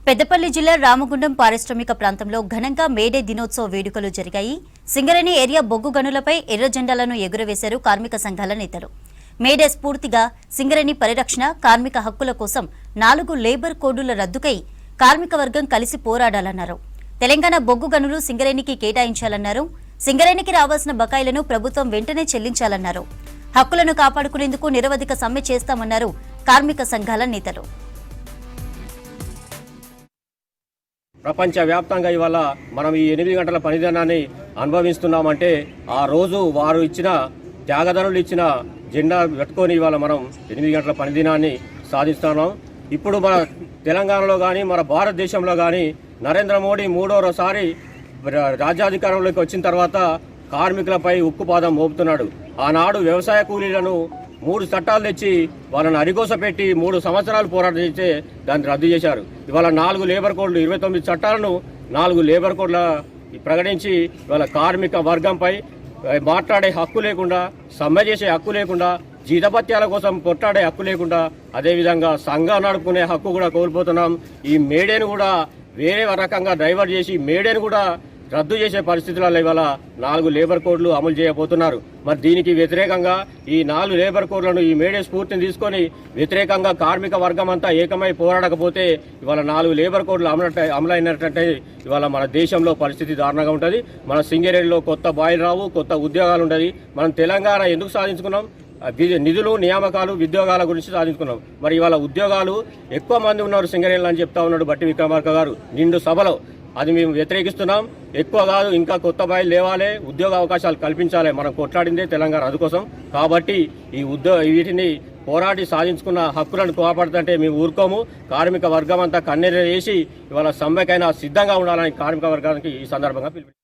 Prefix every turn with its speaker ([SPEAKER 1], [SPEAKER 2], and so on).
[SPEAKER 1] పెద్దపల్లి జిల్లా రామగుండం పారిశ్రామిక ప్రాంతంలో ఘనంగా మేడే దినోత్సవ వేడుకలు జరిగాయి. సింగరేణి ఏరియా బొగ్గు గనులపై ఎర్ర జెండాలను ఎగురవేశారు కార్మిక సంఘాల నేతలు. మేడే స్ఫూర్తిగా సింగరేణి పరిరక్షణ, కార్మిక హక్కుల కోసం 4 లేబర్ కోడుల రద్దుకై కార్మిక వర్గం కలిసి పోరాడాలన్నారు. తెలంగాణ బొగ్గు గనులు సింగరేణికి కేటాయించాలన్నారు. సింగరేణికి రావాల్సిన బకాయిలను ప్రభుత్వం వెంటనే చెల్లించాలన్నారు. హక్కులను కాపాడుకునేందుకు నిరవధిక సమ్మె చేస్తామన్నారు కార్మిక సంఘాల నేతలు.
[SPEAKER 2] ప్రపంచవ్యాప్తంగా ఇవాళ మనం ఈ 8 గంటల పనిదినాన్ని అనుభవిస్తున్నామంటే ఆ రోజు వారు ఇచ్చిన త్యాగదనులు ఇచ్చిన జెండా పెట్టుకొని ఇవాళ మనం 8 గంటల పనిదినాన్ని సాధిస్తున్నాం. ఇప్పుడు మన తెలంగాణలో కానీ మన భారతదేశంలో కానీ నరేంద్ర మోడీ 3వసారి రాజ్యాధికారంలోకి వచ్చిన తర్వాత కార్మికులపై ఉక్కుపాదం మోపుతున్నాడు. ఆనాడు వ్యవసాయ కూలీలను 3 చట్టాలు తెచ్చి వాళ్ళని అరిగోస పెట్టి 3 సంవత్సరాలు పోరాటం చేస్తే దాన్ని రద్దు చేశారు. ఇవాళ 4 లేబర్ కోడ్లు 29 చట్టాలను 4 లేబర్ కోడ్ల ప్రకటించి ఇవాళ కార్మిక వర్గంపై మాట్లాడే హక్కు లేకుండా, సమ్మె చేసే హక్కు లేకుండా, జీతభత్యాల కోసం కొట్లాడే హక్కు లేకుండా, అదేవిధంగా సంఘం నడుపుకునే హక్కు కూడా కోల్పోతున్నాం. ఈ మేడేను కూడా వేరే రకంగా డైవర్ట్ చేసి మేడేను కూడా రద్దు చేసే పరిస్థితులలో ఇవాళ 4 లేబర్ కోడ్లు అమలు చేయబోతున్నారు. మరి దీనికి వ్యతిరేకంగా ఈ 4 లేబర్ కోడ్లను ఈ మేడే స్ఫూర్తిని తీసుకొని వ్యతిరేకంగా కార్మిక వర్గం అంతా ఏకమై పోరాడకపోతే ఇవాళ 4 లేబర్ కోడ్లు అమలైనట్టే ఇవాళ మన దేశంలో పరిస్థితి దారుణంగా ఉంటుంది. మన సింగరేణిలో కొత్త బాయిలు రావు, కొత్త ఉద్యోగాలు ఉంటుంది. మనం తెలంగాణ ఎందుకు సాధించుకున్నాం? నిధులు, నియామకాలు, ఉద్యోగాల గురించి సాధించుకున్నాం. మరి ఇవాళ ఉద్యోగాలు ఎక్కువ మంది ఉన్నారు సింగరేణిలో అని చెప్తా ఉన్నాడు బట్టి విక్రమార్క గారు నిండు సభలో. అది మేము వ్యతిరేకిస్తున్నాం. ఎక్కువ కాదు, ఇంకా కొత్త బాయిలు లేవాలి, ఉద్యోగ అవకాశాలు కల్పించాలి. మనం కొట్లాడిందే తెలంగాణ అందుకోసం. కాబట్టి ఈ వీటిని పోరాటి సాధించుకున్న హక్కులను కాపాడుతుంటే మేము ఊరుకోము. కార్మిక వర్గం అంతా కన్నెర వేసి ఇవాళ సమ్మెకైనా సిద్ధంగా ఉండాలని కార్మిక వర్గానికి ఈ సందర్భంగా పిలుపు.